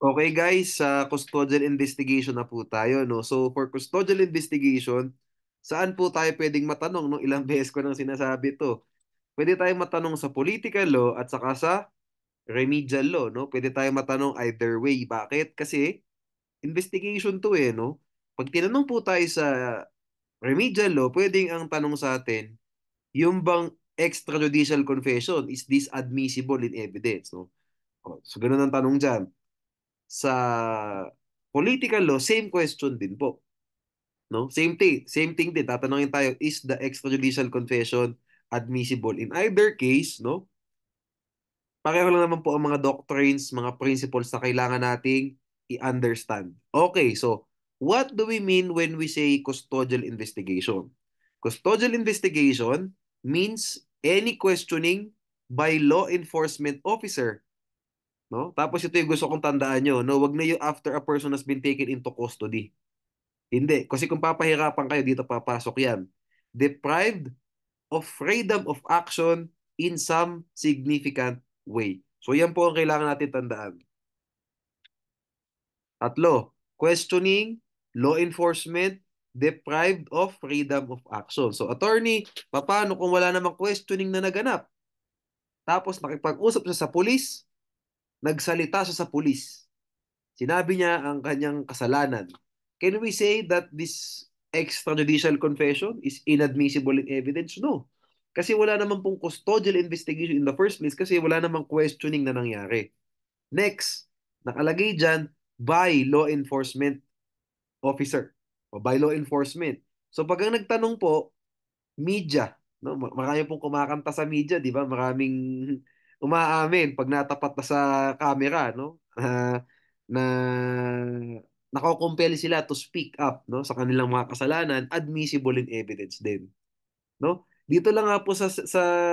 Okay guys, sa custodial investigation na po tayo, no? So for custodial investigation, saan po tayo pwedeng matanong, no? Ilang beses ko nang sinasabi to. Pwede tayong matanong sa political law at saka sa remedial law, no? Pwede tayong matanong either way. Bakit? Kasi investigation to no? Pag tinanong po tayo sa remedial law, pwedeng ang tanong sa atin, yung bang extrajudicial confession, is this admissible in evidence, no? So ganun ang tanong dyan. Sa political law, same question din po. No? Same thing din. Tatanungin tayo, is the extrajudicial confession admissible? In either case, no? Pareho lang naman po ang mga doctrines, mga principles na kailangan nating i-understand. Okay, so what do we mean when we say custodial investigation? Custodial investigation means any questioning by law enforcement officer, no? Tapos ito yung gusto kong tandaan nyo, no? Wag na yung after a person has been taken into custody. Hindi. Kasi kung papahirapan kayo, dito papasok yan. Deprived of freedom of action in some significant way. So yan po ang kailangan natin tandaan. Tatlo, questioning, law enforcement, deprived of freedom of action. So attorney, paano kung wala namang questioning na naganap? Tapos nakipag-usap siya sa pulis, nagsalita siya sa pulis. Sinabi niya ang kanyang kasalanan. Can we say that this extrajudicial confession is inadmissible in evidence? No. Kasi wala naman pong custodial investigation in the first place kasi wala namang questioning na nangyari. Next, nakalagay dyan, by law enforcement officer o by law enforcement. So pag ang nagtanong po, media, no? Marami pong kumakanta sa media, 'di ba? Maraming umaamin pag natapat na sa camera, no? Na nako-compel sila to speak up, no, sa kanilang mga kasalanan, admissible in evidence din, no? Dito lang nga po sa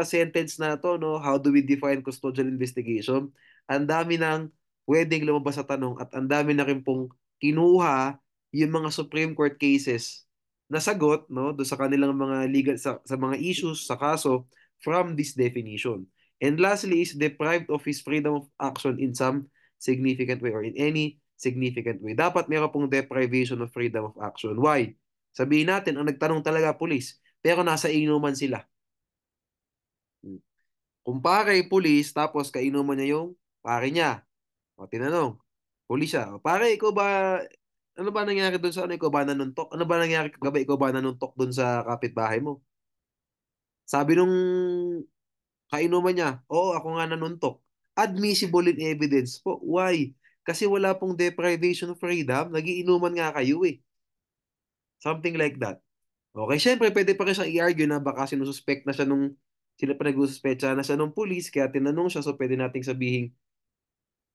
sentence na to, no, how do we define custodial investigation? Ang dami nang pwedeng lumabas sa tanong at ang dami na rin pong kinuha yung mga Supreme Court cases na sagot, no, do sa kanilang mga legal sa mga issues sa kaso from this definition. And lastly is deprived of his freedom of action in some significant way or in any significant way. Dapat meron pong deprivation of freedom of action. Why? Sabihin natin, ang nagtanong talaga pulis, pero nasa inuman sila. Kung pare, pulis, tapos kainuman niya yung pare niya. O, tinanong, pulis siya. O, pare, ikaw ba, ano ba nangyari doon sa ano? Ikaw ba nanuntok? Ano ba nangyari kagabi? Ikaw ba nanuntok doon sa kapitbahay mo? Sabi nung kainuman niya, oo, ako nga nanuntok. Admissible in evidence po. Why? Kasi wala pong deprivation of freedom. Nagiinuman nga kayo eh. Something like that. Okay, syempre pwede pa rin siyang i-argue na baka sinususpect na siya nung sila pa nagsususpecha na siya nung police kaya tinanong siya so pwede nating sabihin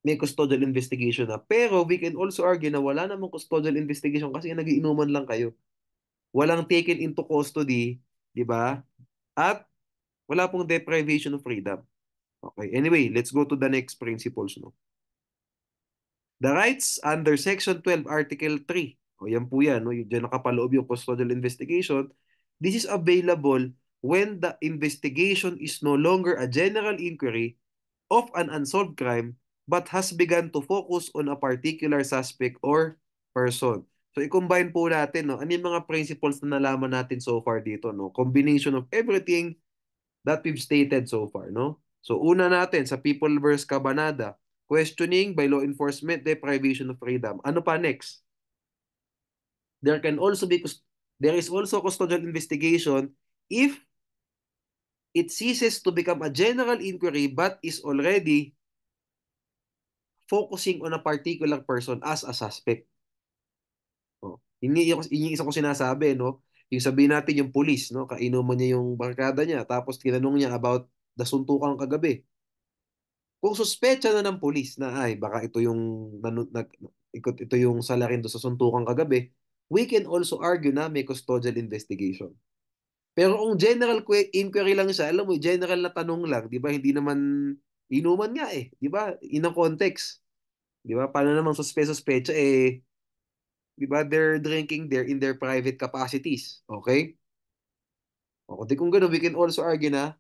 may custodial investigation na. Pero we can also argue na wala namang custodial investigation kasi nagiinuman lang kayo. Walang taken into custody, di ba? At wala pong deprivation of freedom. Okay, anyway, let's go to the next principles, no? The rights under Section 12, Article 3. O yan po yan, no? Diyan nakapaloob yung custodial investigation. This is available when the investigation is no longer a general inquiry of an unsolved crime but has begun to focus on a particular suspect or person. So i-combine po natin, no? Ano yung mga principles na nalaman natin so far dito, no? Combination of everything that we've stated so far, no? So una natin sa People vs. Cabanada, questioning by law enforcement, deprivation of freedom. Ano pa next? There can also be there is also custodial investigation if it ceases to become a general inquiry but is already focusing on a particular person as a suspect. Oh, yung isa ko sinasabi, no? Yung sabihin natin yung police, no? Kainuman niya yung barkada niya tapos tinanong niya about the suntukan kagabi. Kung suspecha na ng pulis na ay baka ito yung ito yung salarin do sa suntukan kagabi, we can also argue na may custodial investigation. Pero kung general inquiry lang siya, alam mo, general na tanong lang, 'di ba? Hindi naman inuman nga eh, 'di ba? In ang context, 'di ba? Paano naman suspecha eh, 'di ba? They're drinking there in their private capacities, okay? O di kung gano'n, we can also argue na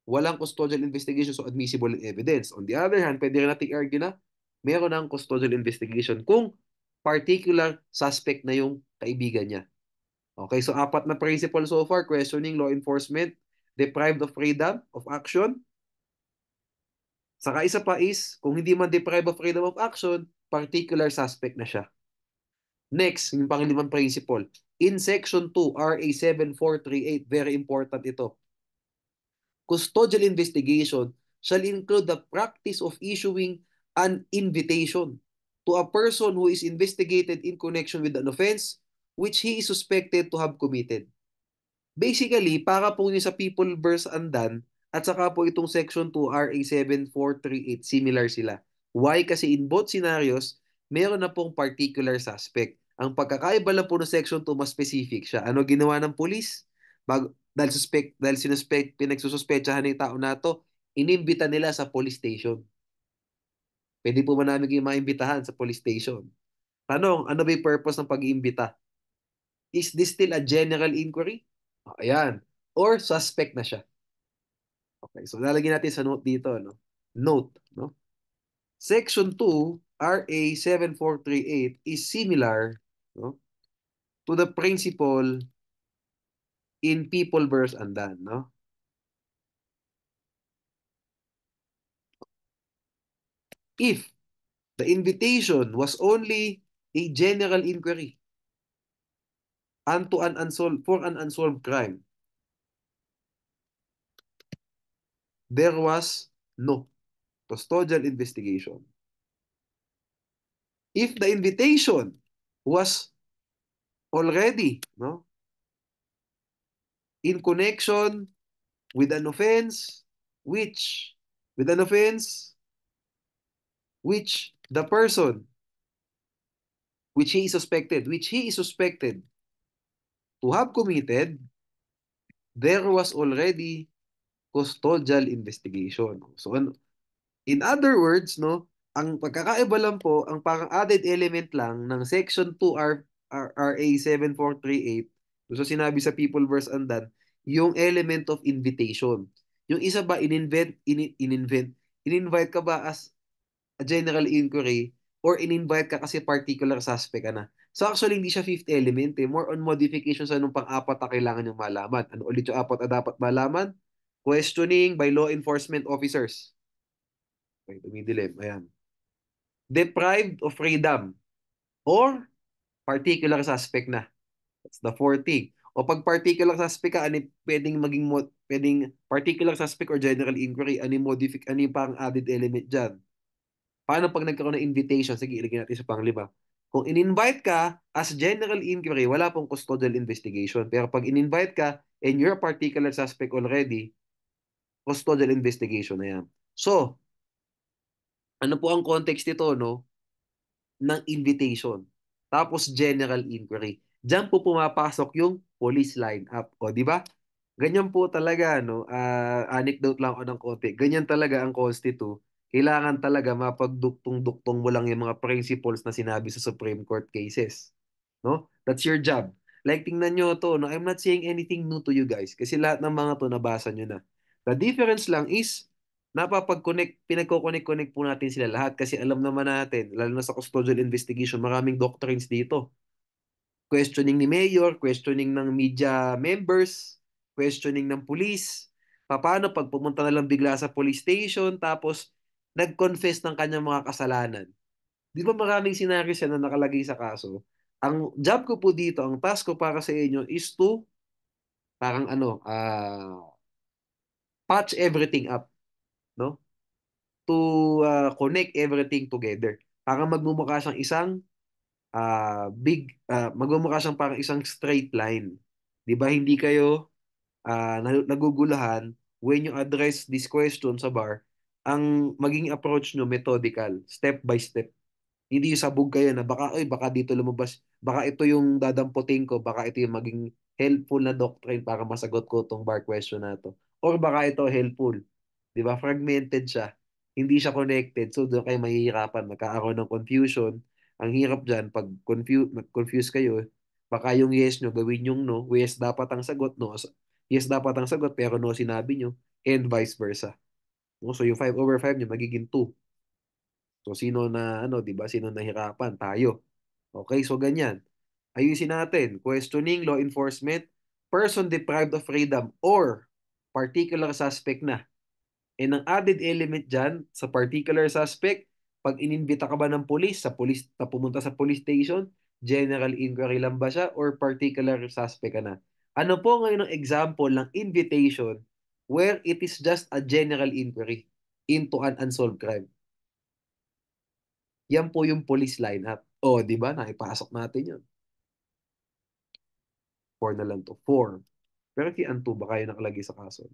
walang custodial investigation so admissible in evidence. On the other hand, pwede rin natin argue na meron ng custodial investigation kung particular suspect na yung kaibigan niya. Okay, so apat na principle so far: questioning, law enforcement, deprived of freedom of action. Saka isa pa is, kung hindi man deprived of freedom of action, particular suspect na siya. Next, yung panglimang principle. In Section 2, RA 7438, very important ito. Custodial investigation shall include the practice of issuing an invitation to a person who is investigated in connection with an offense which he is suspected to have committed. Basically, para po yun sa People vs. Andan at saka po itong Section 2 RA 7438, similar sila. Why? Kasi in both scenarios, meron na pong particular suspect. Ang pagkakaiba lang po ng Section 2, mas specific siya. Ano ginawa ng police? Dahil pinagsususpetsahan ng tao na to, inimbita nila sa police station. Pwede po ba namin kayo maimbitahan sa police station? Tanong, ano ba yung purpose ng pag-iimbita? Is this still a general inquiry? Ayan. Or suspect na siya. Okay, so lalagyan natin sa note dito, no? Note, no? Section 2, RA 7438 is similar, no, to the principle in People vs. Andan, no? If the invitation was only a general inquiry unto an unsolved for an unsolved crime, there was no custodial investigation. If the invitation was already, no, in connection with an offense which with an offense which the person which he is suspected to have committed, there was already custodial investigation. So in other words, no, ang pagkakaiba lang po, ang parang added element lang ng Section 2 RA 7438, so sinabi sa People vs. Andan, yung element of invitation. Yung isa ba, in-invite ka ba as a general inquiry or in-invite ka kasi particular suspect ka na. So actually, hindi siya fifth element eh. More on modification sa nung pang-apat na kailangan yung malaman. Ano ulit yung apat na dapat malaman? Questioning by law enforcement officers. Okay, tumidilim. Ayan. Deprived of freedom or particular suspect na. That's the fourth thing. O pag particular suspect ka, ano pwedeng pwedeng particular suspect or general inquiry, ano yung pang added element dyan? Paano pag nagkaroon ng invitation? Sige, ilagay natin sa panglima. Kung in-invite ka as general inquiry, wala pong custodial investigation. Pero pag in-invite ka and you're a particular suspect already, custodial investigation na yan. So, ano po ang context nito, no? Ng invitation. Tapos general inquiry. Diyan po pumapasok yung police lineup. O, di ba? Ganyan po talaga, no? Anecdote lang ako ng konti. Ganyan talaga ang Constitu. Kailangan talaga mapagduktong-duktong mo lang yung mga principles na sinabi sa Supreme Court cases. No? That's your job. Like, tingnan nyo to, no? I'm not saying anything new to you guys kasi lahat ng mga to nabasa nyo na. The difference lang is pinagko-connect-connect po natin sila lahat kasi alam naman natin, lalo na sa custodial investigation, maraming doctrines dito. Questioning ni Mayor, questioning ng media members, questioning ng police. Paano pag pumunta na lang bigla sa police station tapos nag-confess ng kanyang mga kasalanan? Di ba maraming scenario siya na nakalagay sa kaso? Ang job ko po dito, ang task ko para sa inyo is to parang patch everything up, no? To connect everything together. Para magmumukha siyang isang magmumukha siyang parang isang straight line. 'Di ba hindi kayo naguguluhan when you address this question sa bar, ang maging approach nyo methodical, step by step. Hindi yung sabog kayo na baka dito lumabas, baka ito yung dadamputin ko, baka ito yung maging helpful na doctrine para masagot ko tong bar question na to. Or baka ito helpful. Di ba? Fragmented siya. Hindi siya connected. So doon kayo mahihirapan. Magkakaroon ng confusion. Ang hirap dyan, pag confuse kayo, baka yung yes nyo, gawin yung no. Yes dapat ang sagot, no. Yes dapat ang sagot, pero no sinabi nyo. And vice versa. No? So yung 5/5 nyo, magiging 2. So sino na ano, 'di ba? Sino nahirapan? Tayo. Okay, so ganyan. Ayusin natin. Questioning law enforcement, person deprived of freedom or particular suspect na. And ang added element dyan, sa particular suspect, pag inimbita ka ba ng police, na pumunta sa police station, general inquiry lang ba siya or particular suspect ka na? Ano po ngayon ang example ng invitation where it is just a general inquiry into an unsolved crime? Yan po yung police lineup. O, di ba? Naipasok natin yun. Four na lang to. Four. Pero si Anto ba kayo nakalagay sa kaso?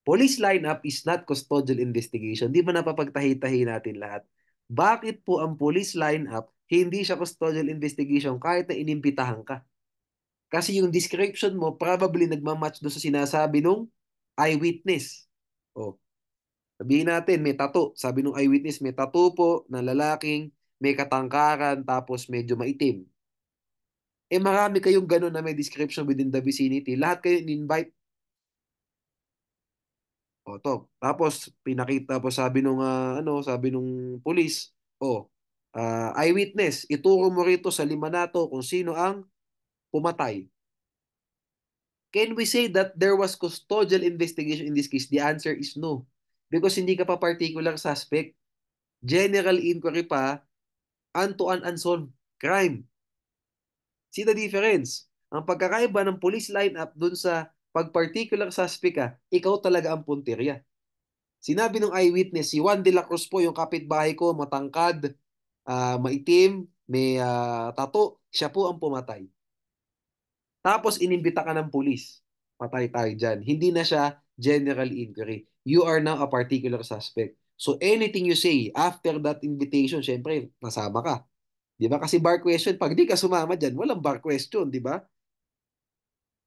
Police lineup is not custodial investigation. Di ba napapagtahi-tahi natin lahat? Bakit po ang police lineup hindi siya custodial investigation kahit na inimbitahan ka? Kasi yung description mo probably nagmamatch doon sa sinasabi nung eyewitness. O, sabihin natin may tattoo. Sabi nung eyewitness may tattoo po na lalaking may katangkaran tapos medyo maitim. Eh marami kayong ganun na may description within the vicinity. Lahat kayo in-invite. O to. Tapos pinakita po sabi nung sabi nung police, eyewitness, ituro mo rito sa lima na to kung sino ang pumatay. Can we say that there was custodial investigation in this case? The answer is no. Because hindi ka pa particular suspect. General inquiry pa unto an unsolved crime. See the difference? Ang pagkakaiba ng police lineup dun sa pag-particular suspect ka, ikaw talaga ang punteriya. Sinabi ng eyewitness, si Juan de la Cruz po, yung kapitbahay ko, matangkad, maitim, may tato, siya po ang pumatay. Tapos inimbita ka ng pulis. Patay tayo dyan. Hindi na siya general inquiry. You are now a particular suspect. So anything you say after that invitation, syempre, nasama ka. Di ba? Kasi bar question, pag di ka sumama dyan, walang bar question, di ba?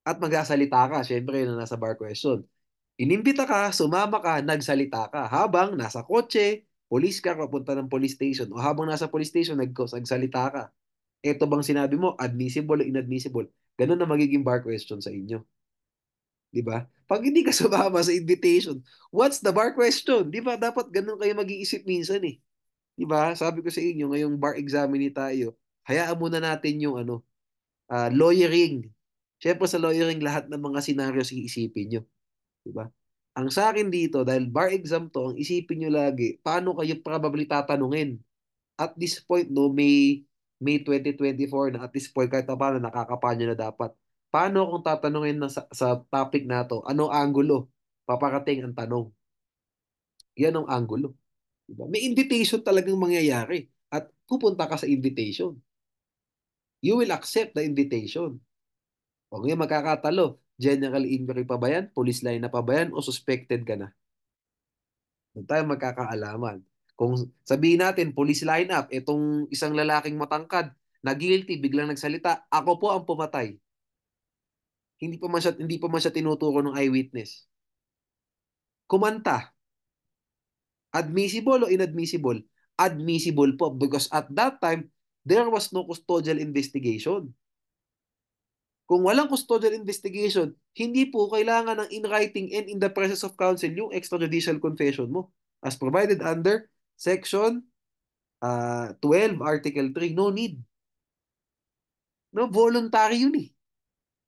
At magsasalita ka, syempre, na nasa bar question. Inimbita ka, sumama ka, nagsalita ka. Habang nasa kotse, police ka, papunta ng police station. O habang nasa police station, nagsalita ka. Ito bang sinabi mo, admissible o inadmissible? Ganun na magiging bar question sa inyo. Di ba? Pag hindi ka sumama sa invitation, what's the bar question? Di ba? Dapat ganun kayo mag-iisip minsan eh. Di ba? Sabi ko sa inyo, ngayong bar examine tayo, hayaan muna natin yung lawyering. Siyempre sa lawyering, lahat ng mga scenarios iisipin nyo. Diba? Ang sa akin dito, dahil bar exam to, ang isipin nyo lagi, paano kayo probably tatanungin? At this point, no, May 2024 na at this point, kahit na paano, nakakapanya na dapat. Paano kung tatanungin sa topic na to, anong angulo? Paparating ang tanong. Yan ang angulo. Diba? May invitation talagang mangyayari. At pupunta ka sa invitation. You will accept the invitation. O ngayon magkakatalo, general inquiry pa ba yan? Police line na pa ba yan? O suspected ka na? Doon tayo magkakaalaman. Kung sabihin natin, police lineup, itong isang lalaking matangkad, na guilty, biglang nagsalita, ako po ang pumatay. Hindi pa man siya tinuturo ng eyewitness. Kumanta, admissible o inadmissible? Admissible po because at that time, there was no custodial investigation. Kung walang custodial investigation, hindi po kailangan ng in writing and in the presence of counsel yung extrajudicial confession mo as provided under Section 12, Article 3. No need. No, voluntary yun eh.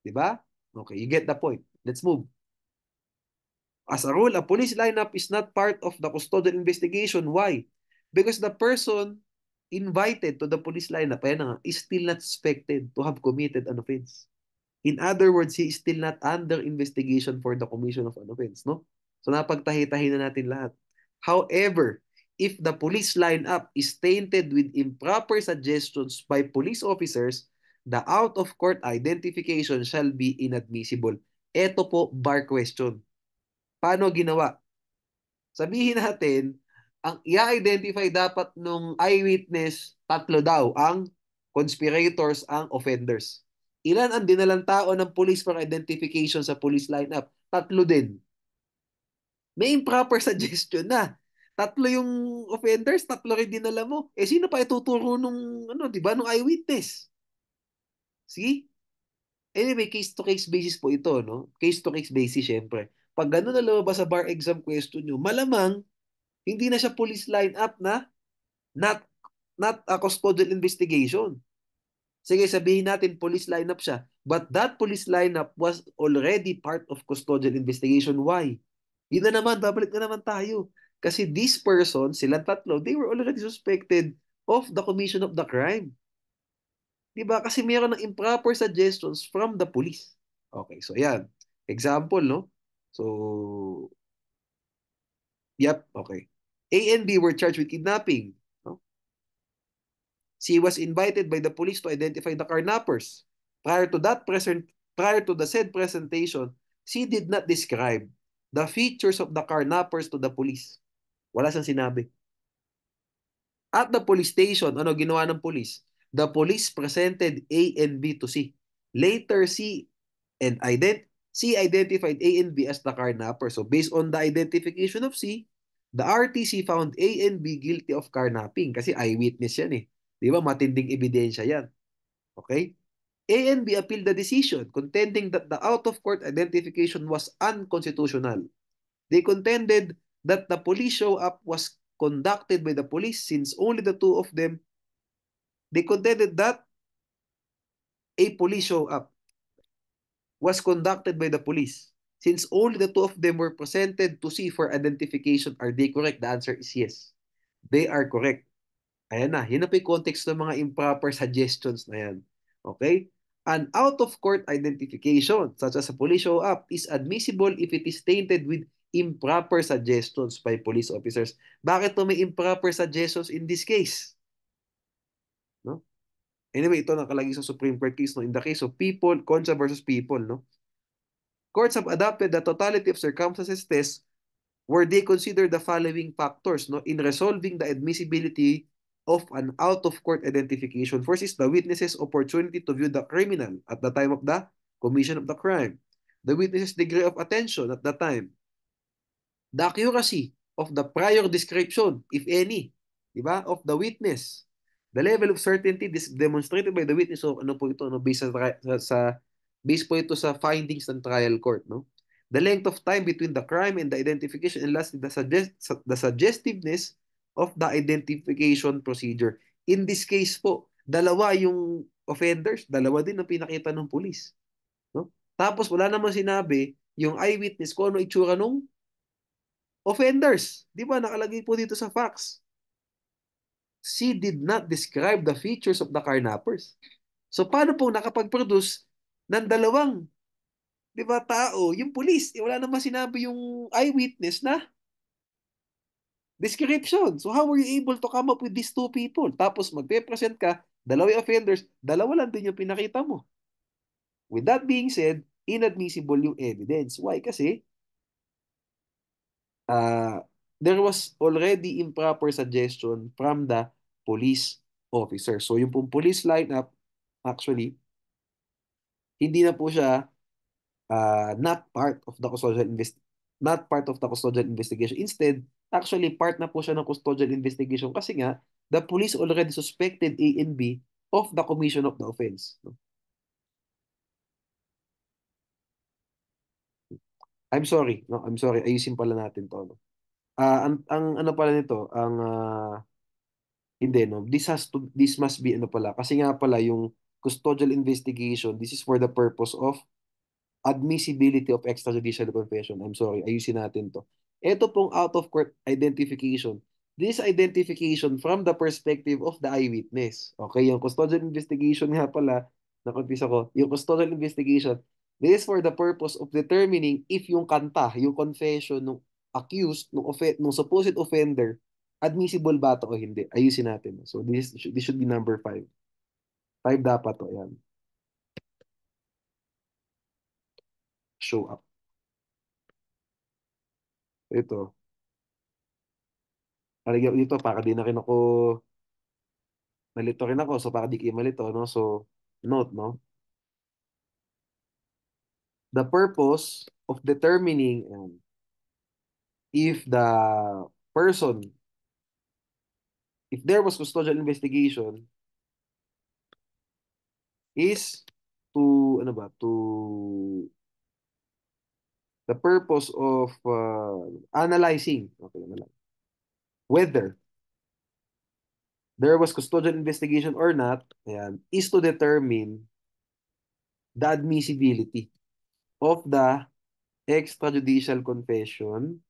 Di ba? Okay, you get the point. Let's move. As a rule, a police lineup is not part of the custodial investigation. Why? Because the person invited to the police lineup, ayan na nga, is still not suspected to have committed an offense. In other words, he is still not under investigation for the commission of an offense, no? So napagtahi-tahi na natin lahat. However, if the police lineup is tainted with improper suggestions by police officers, the out-of-court identification shall be inadmissible. Ito po, bar question. Paano ginawa? Sabihin natin, ang i-identify dapat nung eyewitness, tatlo daw, ang conspirators, ang offenders. Ilan ang dinalang tao ng police for identification sa police lineup? Tatlo din. May improper suggestion na. Tatlo yung offenders, tatlo rin dinala mo. Eh sino pa ituturo nung di ba, nung eyewitness? See? Anyway, case to case basis po ito, no? Case to case basis syempre. Pag gano'n na lumabas sa bar exam question nyo, malamang hindi na siya police lineup na Not not a custodial investigation. Sige, sabihin natin police lineup siya. But that police lineup was already part of custodial investigation. Why? Yun na naman, babalik na naman tayo. Kasi this person, silang tatlo, they were already suspected of the commission of the crime. Diba? Kasi meron ng improper suggestions from the police. Okay, so yan. Example, no? So, yep, okay. A and B were charged with kidnapping. No? She was invited by the police to identify the carnappers. Prior to that present, prior to the said presentation, she did not describe the features of the carnappers to the police. Wala siyang sinabi. At the police station, ano ginawa ng police? The police presented A and B to C. Later, and C identified A and B as the carnapper. So based on the identification of C, the RTC found A and B guilty of carnapping kasi eyewitness yan eh. Di ba? Matinding ebidensya yan. Okay? A and B appealed the decision, contending that the out-of-court identification was unconstitutional. They contended that the police show-up was conducted by the police since only the two of them. They contended that a police show-up was conducted by the police since only the two of them were presented to see for identification. Are they correct? The answer is yes. They are correct. Ayan na. Yun na po yung context ng mga improper suggestions na yan. Okay? An out-of-court identification, such as a police show-up, is admissible if it is tainted with improper suggestions by police officers. Bakit to may improper suggestions in this case? No? Anyway, ito nakalagay sa Supreme Court case, no? In the case of people, Concha versus people, no? Courts have adopted the totality of circumstances test where they consider the following factors, no, in resolving the admissibility of an out-of-court identification. First is the witness's opportunity to view the criminal at the time of the commission of the crime. The witness's degree of attention at the time. The accuracy of the prior description, if any, di ba, of the witness. The level of certainty demonstrated by the witness. So, ano po ito, no, based po ito sa findings ng trial court, no? The length of time between the crime and the identification, and lastly, the suggestiveness of the identification procedure. In this case po, dalawa yung offenders, dalawa din ang pinakita ng police, no? Tapos wala namang sinabi yung eyewitness kung ano itsura nung offenders. Di ba? Nakalagay po dito sa facts. She did not describe the features of the carnappers. So, paano po nakapag-produce ng dalawang, di ba, tao, yung police? Eh, wala naman sinabi yung eyewitness na description. So, how were you able to come up with these two people? Tapos, magpe-present ka, dalawang offenders, dalawa lang din yung pinakita mo. With that being said, inadmissible yung evidence. Why? Kasi, uh, there was already improper suggestion from the police officer. So yung pong police lineup, actually, hindi na po siya not part of the not part of the custodial investigation. Instead, actually part na po siya ng custodial investigation kasi nga the police already suspected A and B of the commission of the offense. No? I'm sorry, no, I'm sorry. Ayusin pala natin 'to, no. Ang ano pala nito, ang hindi, no? This must be ano pala. Kasi nga pala yung custodial investigation, this is for the purpose of admissibility of extrajudicial confession. I'm sorry, ayusin natin to. Ito pong out-of-court identification. This identification from the perspective of the eyewitness. Okay, yung custodial investigation nga pala, na-confuse ako, yung custodial investigation, this is for the purpose of determining if yung kanta, yung confession ng accused, nung supposed offender, admissible ba ito o hindi. Ayusin natin. So this should be number 5. 5 dapat to. Ayan. Show up. Ito. Talagyan ko dito para di na rin ako nalito rin ako. So para di kayo malito, no? So, note, no? The purpose of determining if the person, if there was custodial investigation is to, ano ba, to the purpose of analyzing, okay, whether there was custodial investigation or not, ayan, is to determine the admissibility of the extrajudicial confession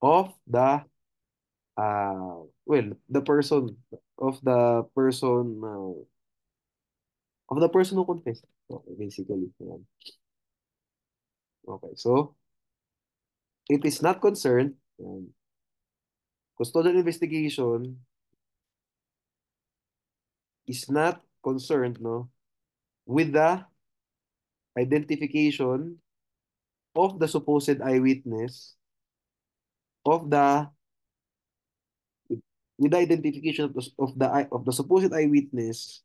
of the the person of the person who confessed. Okay, basically. Ayan. Okay, so it is not concerned. Custodial investigation is not concerned, no, with the identification of the supposed eyewitness of the with the identification of the supposed eyewitness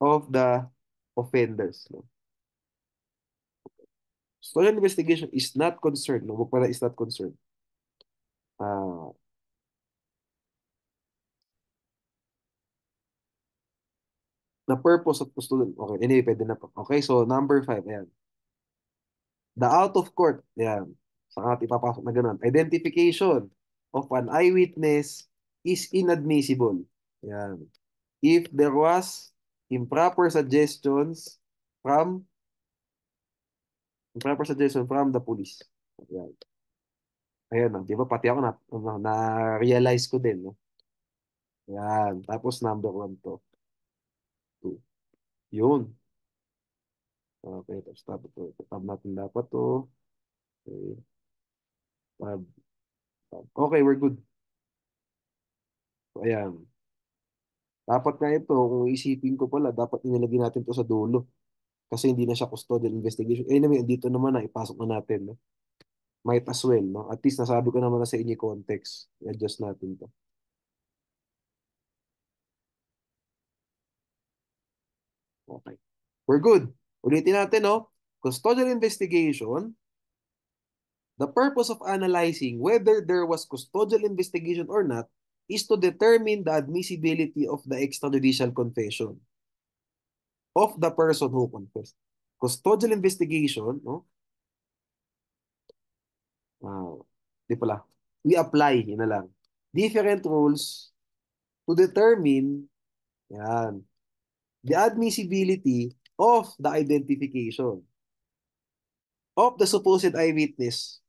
of the offenders. No? Custodial investigation is not concerned. No, pala is not concerned. Uh, the purpose of custodial. Okay, anyway, pwede na po. Okay, so number 5, ayan. The out of court, ayan. Saan natin ipapasok na ganun? Identification of an eyewitness is inadmissible. Ayan. If there was improper suggestions from improper suggestion from the police. Ayan. Ayan, no? Di ba pati ako na-realize ko din. No? Ayan. Tapos number 1 to. 2. Yun. Okay, tapos tab natin dapat to. Okay, tab. Okay, we're good. So, ayan. Dapat nga ito, kung isipin ko pala, dapat inilagay natin to sa dulo. Kasi hindi na siya custodial investigation. Eh, naman, dito naman na, ipasok na natin. No? Might as well, no? At least nasabi ko naman na sa inyo yung context. I-adjust natin to. Okay. We're good. Ulitin natin, no? Custodial investigation, the purpose of analyzing whether there was custodial investigation or not is to determine the admissibility of the extrajudicial confession of the person who confessed. Custodial investigation, no? Ah, di pala. We apply, yun na lang. Different rules to determine, yan, the admissibility of the identification of the supposed eyewitness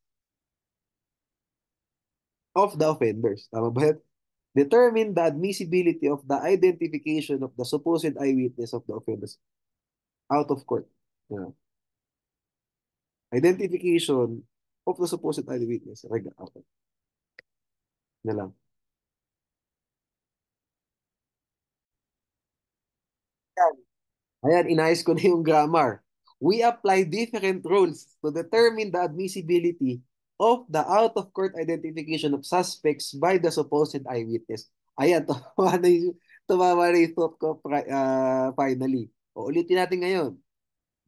of the offenders. Tama ba yun? Determine the admissibility of the identification of the supposed eyewitness of the offenders out of court. Yeah. Identification of the supposed eyewitness. Okay. Na lang. Ayan, inayos ko na yung grammar. We apply different rules to determine the admissibility of the out-of-court identification of suspects by the supposed eyewitness. Ayan, tumama na yung thought ko finally. O, ulitin natin ngayon.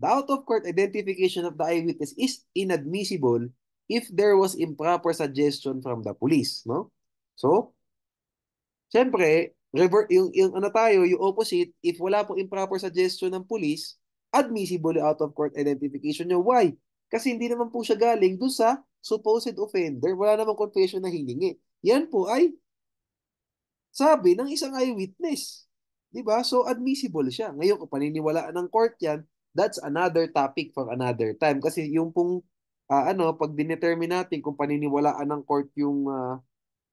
The out-of-court identification of the eyewitness is inadmissible if there was improper suggestion from the police, no? So, siyempre, yung ano tayo, yung opposite, if wala pong improper suggestion ng police, admissible yung out-of-court identification nyo. Why? Kasi hindi naman po siya galing doon sa supposed offender. Wala namang confession na hiningi. Yan po ay sabi ng isang eyewitness. Di ba? So, admissible siya. Ngayon, kung paniniwalaan ng court yan, that's another topic for another time. Kasi yung pong, pag dinetermine natin kung paniniwalaan ng court yung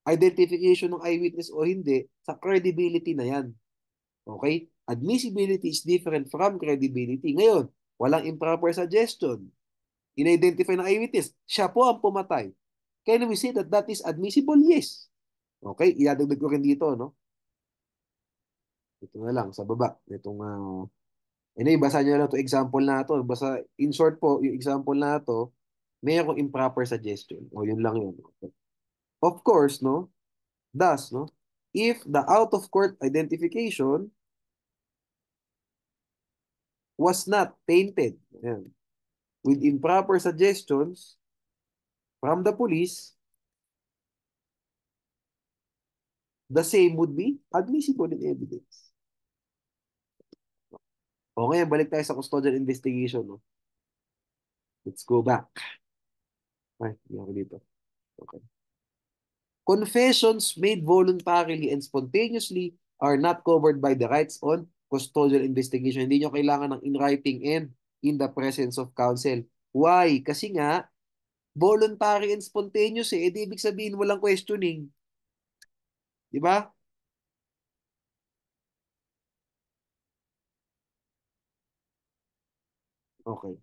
identification ng eyewitness o hindi, sa credibility na yan. Okay? Admissibility is different from credibility. Ngayon, walang improper suggestion. In-identify ng eyewitness, siya po ang pumatay. Can we say that that is admissible? Yes. Okay? Iadagdag ko rin dito, no? Ito na lang, sa baba. Itong, basa nyo lang ito, example na ito. Basta, in short po, yung example na ito, mayroong improper suggestion. O, yun lang yun. Okay. Of course, no? Thus, no? If the out-of-court identification was not tainted ayan, with improper suggestions from the police, the same would be admissible in evidence. O ngayon, balik tayo sa custodial investigation. No? Let's go back. Ay, hindi ako dito. Okay. Confessions made voluntarily and spontaneously are not covered by the rights on custodial investigation. Hindi nyo kailangan ng in writing and in the presence of counsel. Why? Kasi nga, voluntary and spontaneous eh. Di ibig sabihin walang questioning. Di ba? Okay.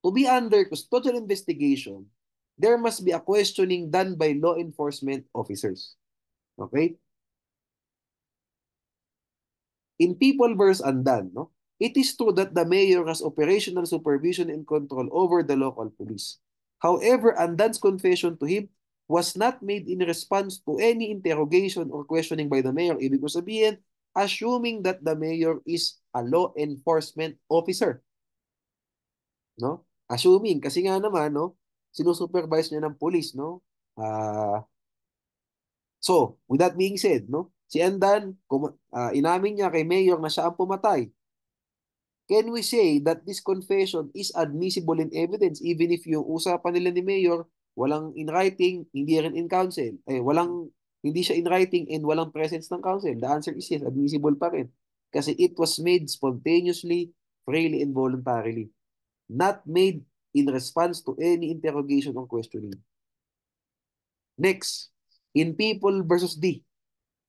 To be under custodial investigation, there must be a questioning done by law enforcement officers. Okay? In People versus Andan, no? It is true that the mayor has operational supervision and control over the local police. However, Andan's confession to him was not made in response to any interrogation or questioning by the mayor. Ibig ko sabihin, assuming that the mayor is a law enforcement officer, no? Assuming kasi nga naman, no, sinusupervise niya ng police, no? So, with that being said, no, si Andan, inamin niya kay mayor na siya ang pumatay. Can we say that this confession is admissible in evidence even if yung usapan nila ni Mayor walang in writing, hindi rin in counsel, hindi siya in writing and walang presence ng counsel? The answer is yes, admissible pa rin. Kasi it was made spontaneously, freely, and voluntarily. Not made in response to any interrogation or questioning. Next, in People versus D.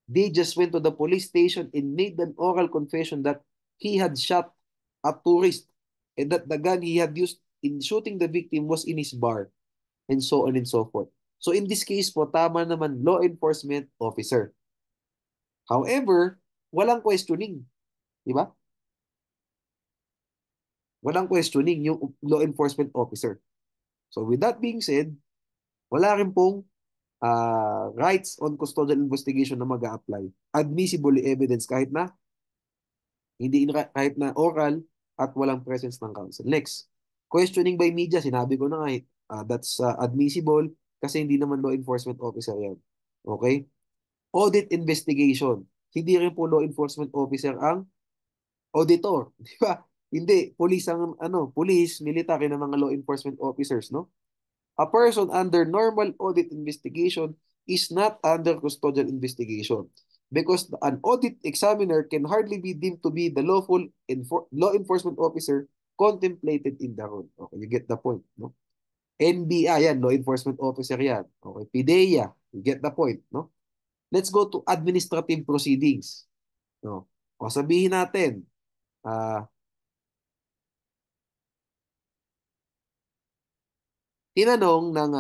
They just went to the police station and made an oral confession that he had shot a tourist and that the gun he had used in shooting the victim was in his bar and so on and so forth. So in this case po, tama naman law enforcement officer. However, walang questioning. Di ba? Walang questioning yung law enforcement officer. So with that being said, wala rin pong rights on custodial investigation na mag-a-apply. Admissible evidence kahit na oral at walang presence ng counsel. Next, questioning by media, sinabi ko na nga, that's admissible kasi hindi naman law enforcement officer yan. Okay? Audit investigation. Hindi rin po law enforcement officer ang auditor. Di ba? Hindi. Police, military na mga law enforcement officers, no? A person under normal audit investigation is not under custodial investigation because an audit examiner can hardly be deemed to be the law enforcement officer contemplated in the role. Okay, you get the point, no? NBI, yan, law enforcement officer yan. Okay, PIDEA, you get the point, no? Let's go to administrative proceedings. No? O sabihin natin, tinanong ng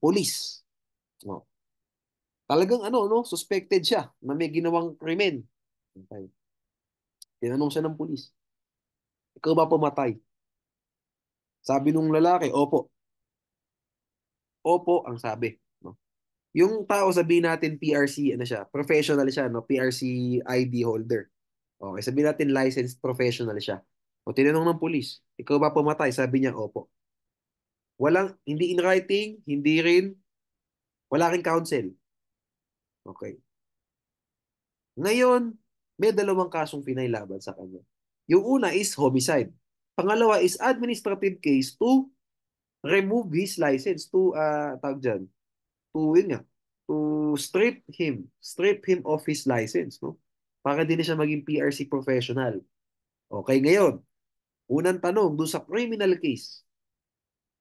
police. No? Talagang no, suspected siya na may ginawang krimen. Okay. Tinanong siya ng pulis, ikaw ba pumatay? Sabi nung lalaki, opo. Opo ang sabi. No? Yung tao, sabihin natin PRC, ano siya, professional siya, no? PRC ID holder. Okay, sabihin natin licensed professional siya. O tinanong ng pulis, ikaw ba pumatay? Sabi niya, opo. Hindi in writing, hindi rin, wala rin counsel. Okay. Ngayon, may dalawang kasong pinailaban sa kanya. Yung una is homicide. Pangalawa is administrative case to remove his license to tawag dyan, yun nga, to strip him of his license, no? Para din siya maging PRC professional. Okay, ngayon, unang tanong, doon sa criminal case,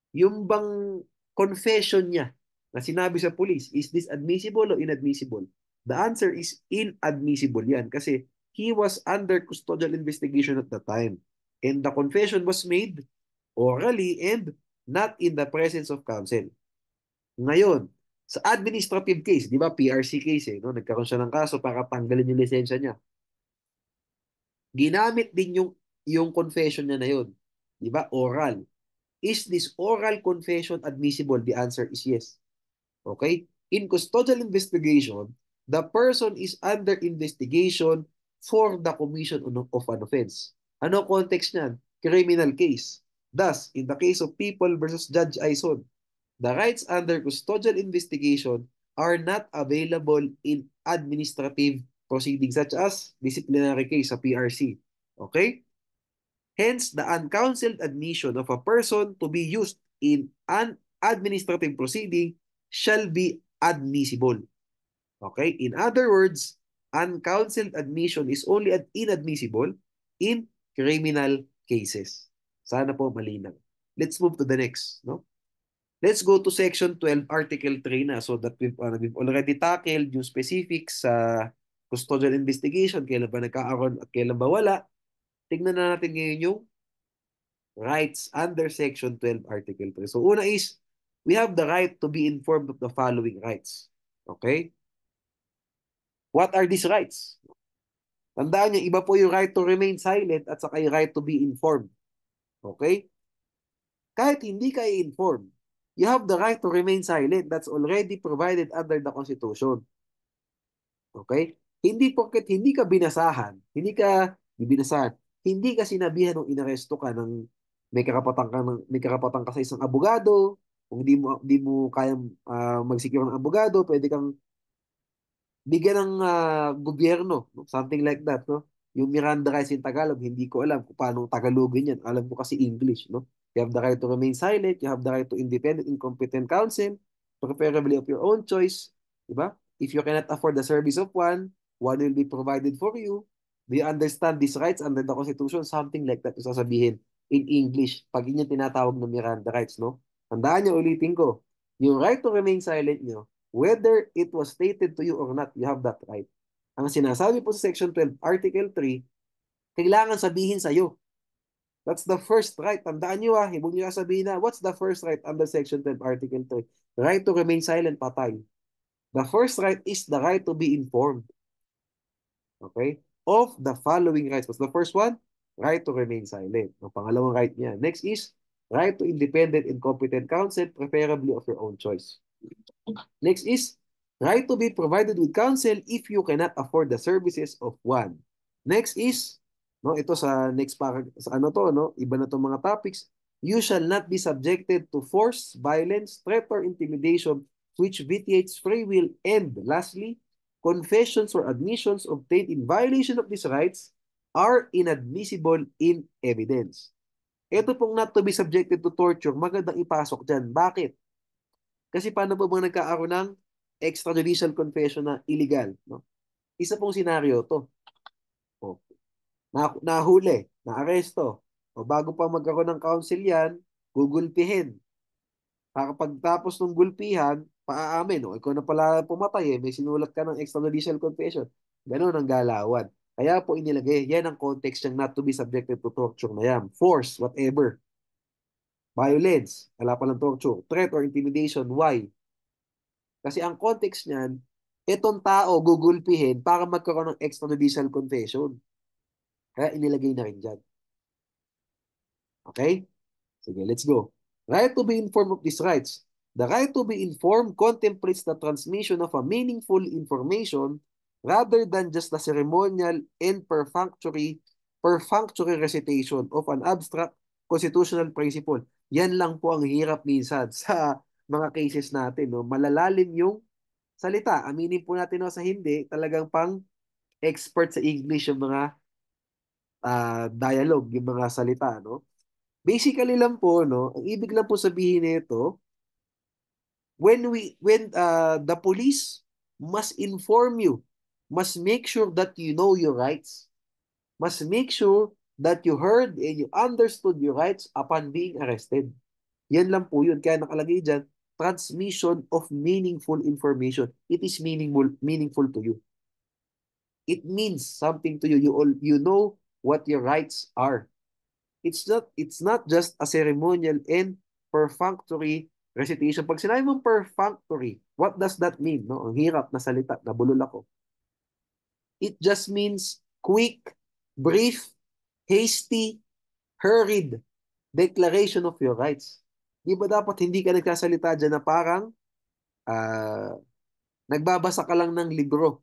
yung bang confession niya na sinabi sa police, is this admissible or inadmissible? The answer is inadmissible yan kasi he was under custodial investigation at the time. And the confession was made orally and not in the presence of counsel. Ngayon, sa administrative case, di ba PRC case no? Nagkaroon siya ng kaso para tanggalin yung lisensya niya. Ginamit din yung confession niya na yun. Di ba? Oral. Is this oral confession admissible? The answer is yes. Okay? In custodial investigation, the person is under investigation for the commission of an offense. Ano context niyan? Criminal case. Thus, in the case of People versus Judge Aison, the rights under custodial investigation are not available in administrative proceedings such as disciplinary case sa PRC. Okay? Hence, the uncounseled admission of a person to be used in an administrative proceeding shall be admissible. Okay? In other words, uncounseled admission is only inadmissible in criminal cases. Sana po malinaw. Let's move to the next. No? Let's go to Section 12, Article 3 na so that we've already tackled yung specifics sa custodial investigation, kailan ba nagkakaroon at kailan ba wala. Tignan na natin ngayon yung rights under Section 12, Article 3. So una is, we have the right to be informed of the following rights. Okay? What are these rights? Tandaan niyo, iba po yung right to remain silent at saka yung right to be informed. Okay? Kahit hindi ka i-inform, you have the right to remain silent. That's already provided under the Constitution. Okay? Hindi porket hindi ka binasahan, hindi ka sinabihan ng inaresto ka ng may karapatan ka sa isang abogado, kung di mo kayang mag-secure ng abogado, pwede kang bigyan ng gobyerno, no? Something like that, no? Yung Miranda rights in Tagalog, hindi ko alam kung paano Tagalogin yan. Alam ko kasi English, no? You have the right to remain silent, you have the right to independent and competent counsel, preferably of your own choice, di ba? If you cannot afford the service of one will be provided for you. Do you understand these rights under the Constitution? Something like that, yung sasabihin in English, pag yun yung tinatawag na Miranda rights, no? Tandaan nyo, ulitin ko, yung right to remain silent nyo, whether it was stated to you or not, you have that right. Ang sinasabi po sa Section 12, Article 3, kailangan sabihin sa'yo. That's the first right. Tandaan nyo huwag nyo sabihin na, what's the first right under Section 12, Article 3? The right to remain silent, patay. The first right is the right to be informed. Okay? Of the following rights. What's the first one? Right to remain silent. Ang pangalawang right niya. Next is, right to independent and competent counsel, preferably of your own choice. Next is, right to be provided with counsel if you cannot afford the services of one. Next is, no, ito sa next sa ano to, no, iba na tong mga topics. You shall not be subjected to force, violence, threat, or intimidation which vitiates free will. And lastly, confessions or admissions obtained in violation of these rights are inadmissible in evidence. Ito pong not to be subjected to torture, magandang ipasok dyan. Bakit? Kasi paano po bang nagkakaroon ng extrajudicial confession na illegal? No? Isa pong senaryo to. O, nahuli, naaresto. O bago pa magkaroon ng counsel yan, gugulpihin. Pagtapos ng gulpihan, paaamin. O, ikaw na pala pumatay may sinulat ka ng extrajudicial confession. Ganun ang galawan. Kaya po inilagay, yan ang context niyang not to be subjected to torture na yan. Force, whatever. Violence, wala palang torture. Threat or intimidation, why? Kasi ang context niyan, itong tao gugulpihin para magkaroon ng extrajudicial confession. Kaya inilagay na rin dyan. Okay? Sige, let's go. Right to be informed of these rights. The right to be informed contemplates the transmission of a meaningful information rather than just the ceremonial and perfunctory recitation of an abstract constitutional principle. Yan lang po ang hirap minsan sa mga cases natin. No? Malalalim yung salita. Aminin po natin no, sa hindi, talagang pang expert sa English yung mga dialogue, yung mga salita. No? Basically lang po, no, ang ibig lang po sabihin nito, when the police must inform you, must make sure that you know your rights, must make sure that you heard and you understood your rights upon being arrested. Yan lang po yun. Kaya nakalagay dyan, transmission of meaningful information. It is meaningful to you. It means something to you. You know what your rights are. It's not just a ceremonial and perfunctory recitation. Pag sinabi mong perfunctory, what does that mean? No? Ang hirap na salita, nabulol ako. It just means quick, brief, hasty, hurried declaration of your rights. Di ba dapat hindi ka nagsasalita dyan na parang uh, nagbabasa ka lang ng libro?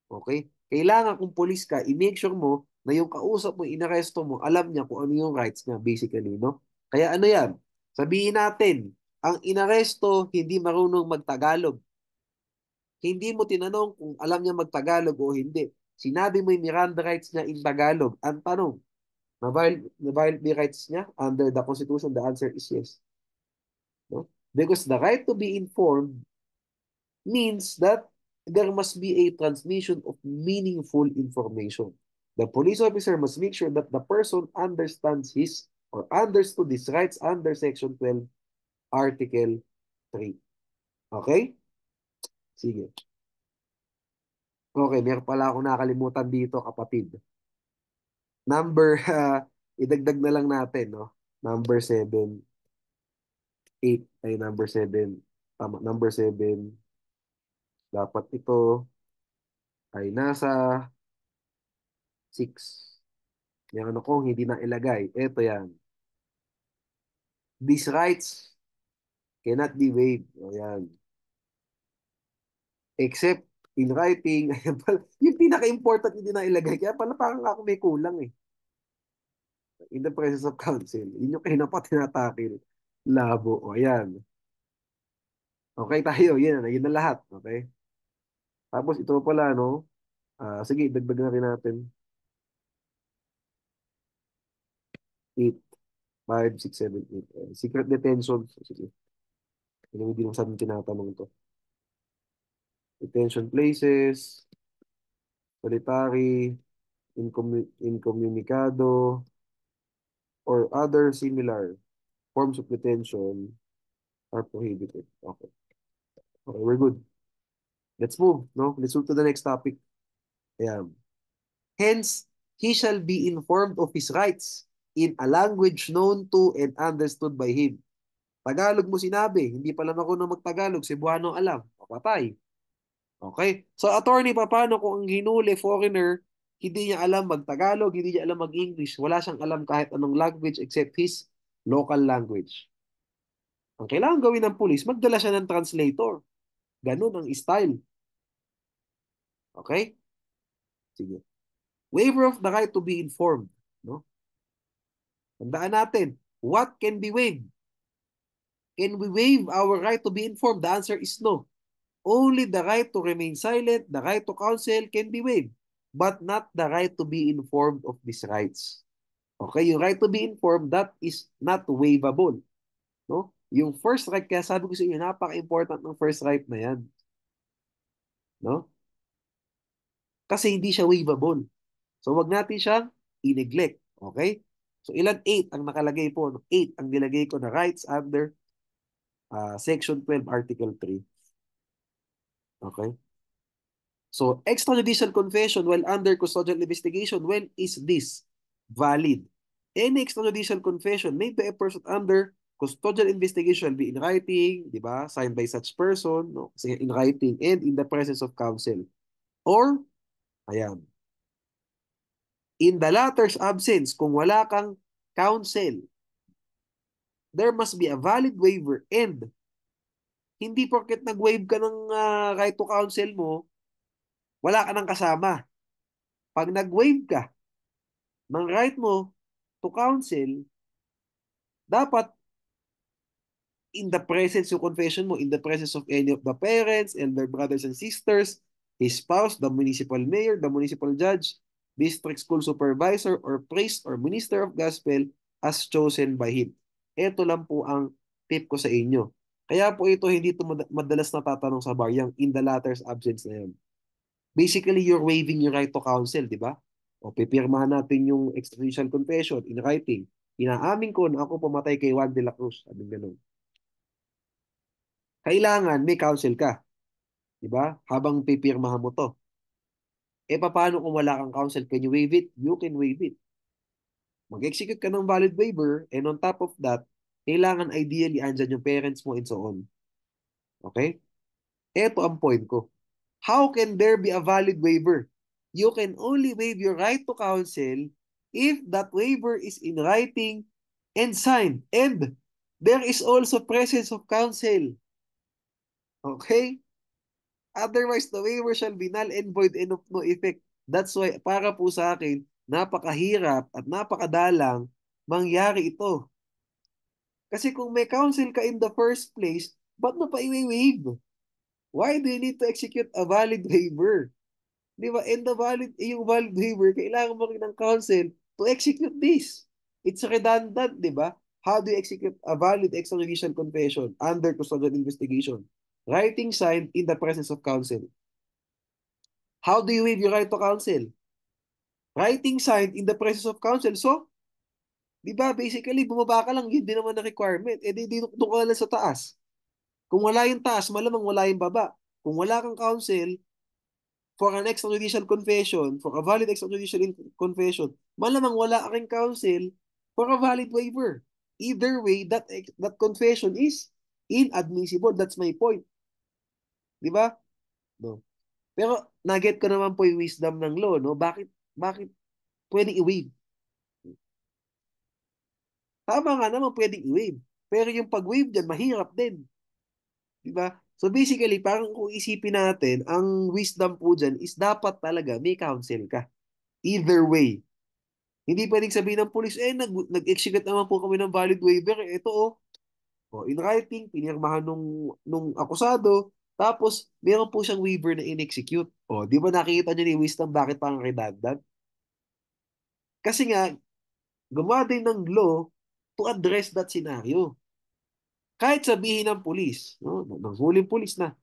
Okay? Kailangan kung police ka, i-make sure mo na yung kausap mo, inaresto mo, alam niya kung ano yung rights niya, basically, no? Kaya ano yan? Sabihin natin, ang inaresto, hindi marunong magtagalog. Hindi mo tinanong kung alam niya magtagalog o hindi. Sinabi mo yung Miranda rights niya in Tagalog. Ang tanong, Na-violate the rights niya under the Constitution? The answer is yes. No? Because the right to be informed means that there must be a transmission of meaningful information. The police officer must make sure that the person understands his or understood his rights under Section 12, Article 3. Okay? Sige. Okay, meron pala ako nakalimutan dito, kapatid. Number, idagdag na lang natin, no? Number 7, 8, ay number 7. Tama, number 7. Dapat ito ay nasa 6. Yung ano ko, hindi na ilagay. Ito yan. These rights cannot be waived. O yan. Except in writing. Ayan pala. Yung pinaka-important hindi na ilagay. Kaya pala parang ako may kulang eh. In the presence of counsel. Yun yung kaya tinatakil. Labo. O yan. Okay tayo. Yan. Yun na lahat. Okay. Tapos ito pala, no? Sige, dagdag na rin natin. 8, 5, 6, 7, 8. Secret detention. Sige. Hindi mo saan tinatanong to. Detention places, solitary, incommunicado, or other similar forms of detention are prohibited. Okay. Okay, we're good. Let's move, no? Let's move to the next topic. Ayan. Hence, he shall be informed of his rights in a language known to and understood by him. Tagalog mo sinabi, hindi pala ako na magtagalog, Cebuano alam, papatay. Okay? So, attorney, paano kung ang hinuli, foreigner, hindi niya alam mag-Tagalog, hindi niya alam mag-English, wala siyang alam kahit anong language except his local language. Ang kailangan gawin ng police, magdala siya ng translator. Ganun ang style. Okay? Sige. Waiver of the right to be informed. No? Tandaan natin, what can be waived? Can we waive our right to be informed? The answer is no. Only the right to remain silent, the right to counsel can be waived, but not the right to be informed of these rights. Okay, yung right to be informed, that is not waivable. No? Yung first right, kaya sabi ko sa inyo, napaka-important ng first right na yan. No? Kasi hindi siya waivable. So, wag natin siyang i-neglect. Okay? So, ilan? 8 ang nakalagay po. 8 ang nilagay ko na rights under Section 12, Article 3. Okay? So, extrajudicial confession while under custodial investigation, when is this valid? Any extrajudicial confession made by a person under custodial investigation will be in writing, di ba? Signed by such person, no? Kasi in writing and in the presence of counsel. Or, ayan, in the latter's absence, kung wala kang counsel, there must be a valid waiver and hindi porket nag-waive ka ng right to counsel mo, wala ka nang kasama. Pag nag-waive ka ng right mo to counsel, dapat in the presence, yung confession mo, in the presence of any of the parents, elder brothers and sisters, his spouse, the municipal mayor, the municipal judge, district school supervisor, or priest or minister of gospel as chosen by him. Ito lang po ang tip ko sa inyo. Kaya po ito, hindi ito madalas natatanong sa bar, yung in the latter's absence na yan. Basically, you're waiving your right to counsel, di ba? O pipirmahan natin yung extrajudicial confession in writing. Inaamin ko na ako pumatay kay Juan de la Cruz. Sabing ganun. Kailangan may counsel ka. Di ba? Habang pipirmahan mo to. Paano kung wala kang counsel? Can you waive it? You can waive it. Mag-execute ka ng valid waiver and on top of that, kailangan ideally andyan yung parents mo and so on. Okay? Ito ang point ko. How can there be a valid waiver? You can only waive your right to counsel if that waiver is in writing and signed. And there is also presence of counsel. Okay? Otherwise, the waiver shall be null and void and of no effect. That's why, para po sa akin, napakahirap at napakadalang mangyari ito. Kasi kung may counsel ka in the first place, ba't mo pa i-waive? Why do you need to execute a valid waiver? Di ba? And the valid, yung valid waiver, kailangan mo rin ng counsel to execute this. It's redundant, di ba? How do you execute a valid extrajudicial confession under custodial investigation? Writing signed in the presence of counsel. How do you waive your right to counsel? Writing signed in the presence of counsel. So, di ba, basically, bumaba ka lang, yun din naman na requirement. Eh, di doon ka lang sa taas. Kung wala yung taas, malamang wala yung baba. Kung wala kang counsel, for an extrajudicial confession, for a valid extrajudicial confession, malamang wala kang counsel for a valid waiver. Either way, that confession is inadmissible. That's my point. Di ba? No. Pero naget ko naman po yung wisdom ng law, no? Bakit pwedeng i-waive? Tama nga naman pwedeng i-waive. Pero yung pag-waive dyan, mahirap din. Di ba? So basically, parang kung isipin natin, ang wisdom po dyan is dapat talaga may counsel ka. Either way. Hindi pwedeng sabihin ng police, nag-execute naman po kami ng valid waiver. Ito, in writing, pinirmahan nung akusado, tapos meron po siyang waiver na in-execute. Di ba nakikita niyo ni wisdom bakit parang redundant? Kasi nga, gumawa din ng law to address that scenario. Kahit sabihin ng police, no, ng huling police na,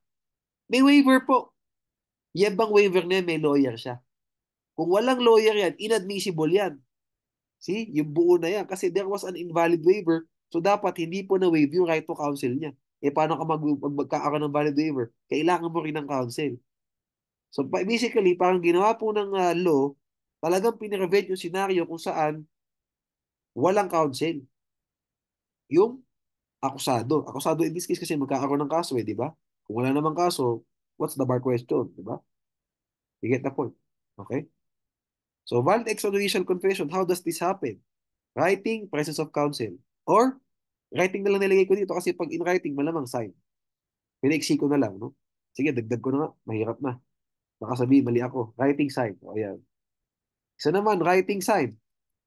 may waiver po. Yan bang waiver na yan, may lawyer siya. Kung walang lawyer yan, inadmissible yan. See? Yung buo na yan. Kasi there was an invalid waiver. So dapat hindi po na-waive yung right to counsel niya. Paano ka magkakaroon ng valid waiver? Kailangan mo rin ng counsel. So basically, parang ginawa po ng law, talagang pinirevent yung scenario kung saan walang counsel. Yung akusado. Akusado in this case kasi magkakaroon ng kaso di ba? Kung wala namang kaso, what's the bar question, di ba? You get the point. Okay? So, valid extrajudicial confession, how does this happen? Writing, presence of counsel. Or, writing na lang nilagay ko dito kasi pag in writing, malamang sign. Pinaiksi ko na lang, no? Sige, dagdag ko na nga. Mahirap na. Baka sabihin, mali ako. Writing sign. O, ayan. Isa naman, writing sign.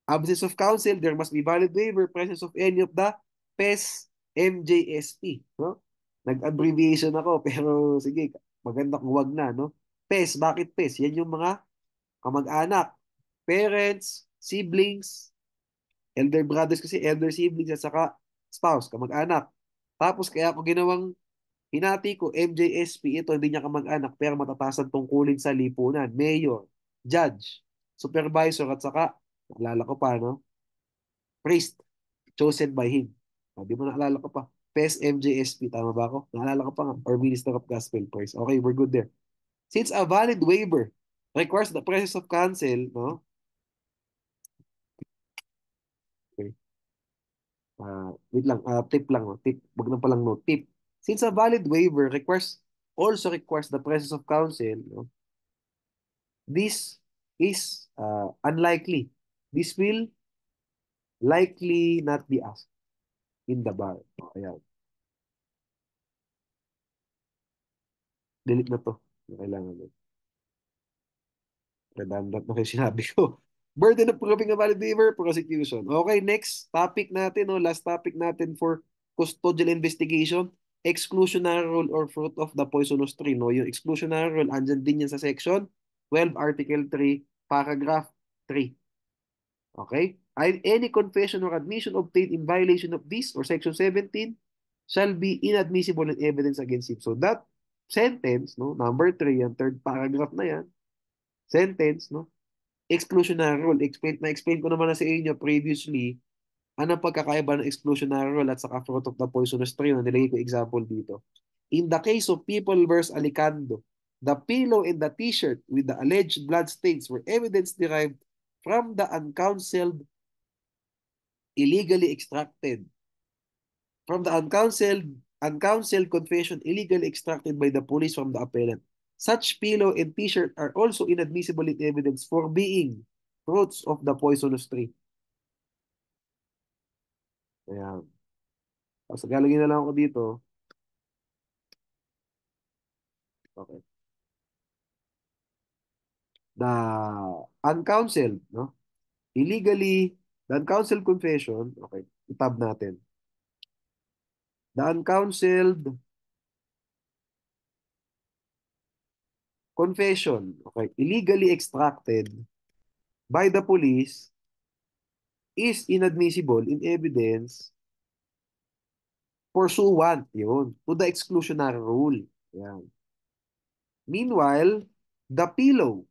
Absence of counsel, there must be valid waiver, presence of any of the PES, MJSP. No? Nag-abbreviation ako, pero sige, maganda kung wag na, no? PES, bakit PES? Yan yung mga kamag-anak, parents, siblings, elder brothers kasi elder siblings at saka spouse, kamag-anak. Tapos kaya ako ginawang hinati ko, MJSP, ito hindi niya kamag-anak pero matatasan tungkulin sa lipunan. Mayor, judge, supervisor at saka, naalala ko pa, no? Priest, chosen by him. Di mo naalala ko pa. PES MJSP, tama ba ako? Naalala ko pa nga. Or Minister of Gospel Praise. Okay, we're good there. Since a valid waiver requires the presence of counsel, no? Okay. Wait lang, tip lang, no? Tip, wag na palang no, tip. Since a valid waiver also requires the presence of counsel, no? This is unlikely. This will likely not be asked in the bar. Ayan. Delete na to. Kailangan mo. Redundant na kayo sinabi ko. Burden of proving a valid waiver, prosecution. Okay, next topic natin, no? Last topic natin for custodial investigation. Exclusionary rule or fruit of the poisonous tree. No? Yung exclusionary rule, andyan din yan sa section 12, Article 3, Paragraph 3. Okay? Any confession or admission obtained in violation of this or Section 17 shall be inadmissible in evidence against him. So that sentence, no, number 3, yung third paragraph na yan, sentence, no, exclusionary rule. Na-explain ko naman na sa inyo previously, anong pagkakaiba ng exclusionary rule at saka fruit of the poisonous tree na nilagay ko example dito. In the case of People versus Alicando, the pillow and the t-shirt with the alleged blood stains were evidence derived from the uncounseled, illegally extracted, from the uncounseled confession illegally extracted by the police from the appellant. Such pillow and t-shirt are also inadmissible in evidence for being fruits of the poisonous tree. Ayan. Tapos galagin na lang ako dito. Okay. The uncounseled, no? Illegally, the uncounseled confession, okay, itab natin. The uncounseled confession, okay, illegally extracted by the police is inadmissible in evidence pursuant yun to the exclusionary rule. Yan. Meanwhile, the pillow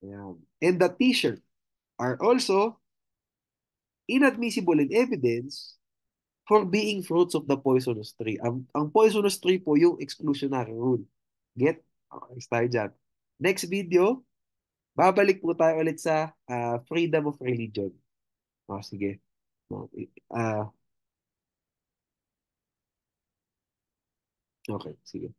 yan, and the t-shirt are also inadmissible in evidence for being fruits of the poisonous tree. Ang poisonous tree po yung exclusionary rule. Get? Okay, tayo dyan. Next video, babalik po tayo ulit sa freedom of religion. Sige. Ah, okay, sige.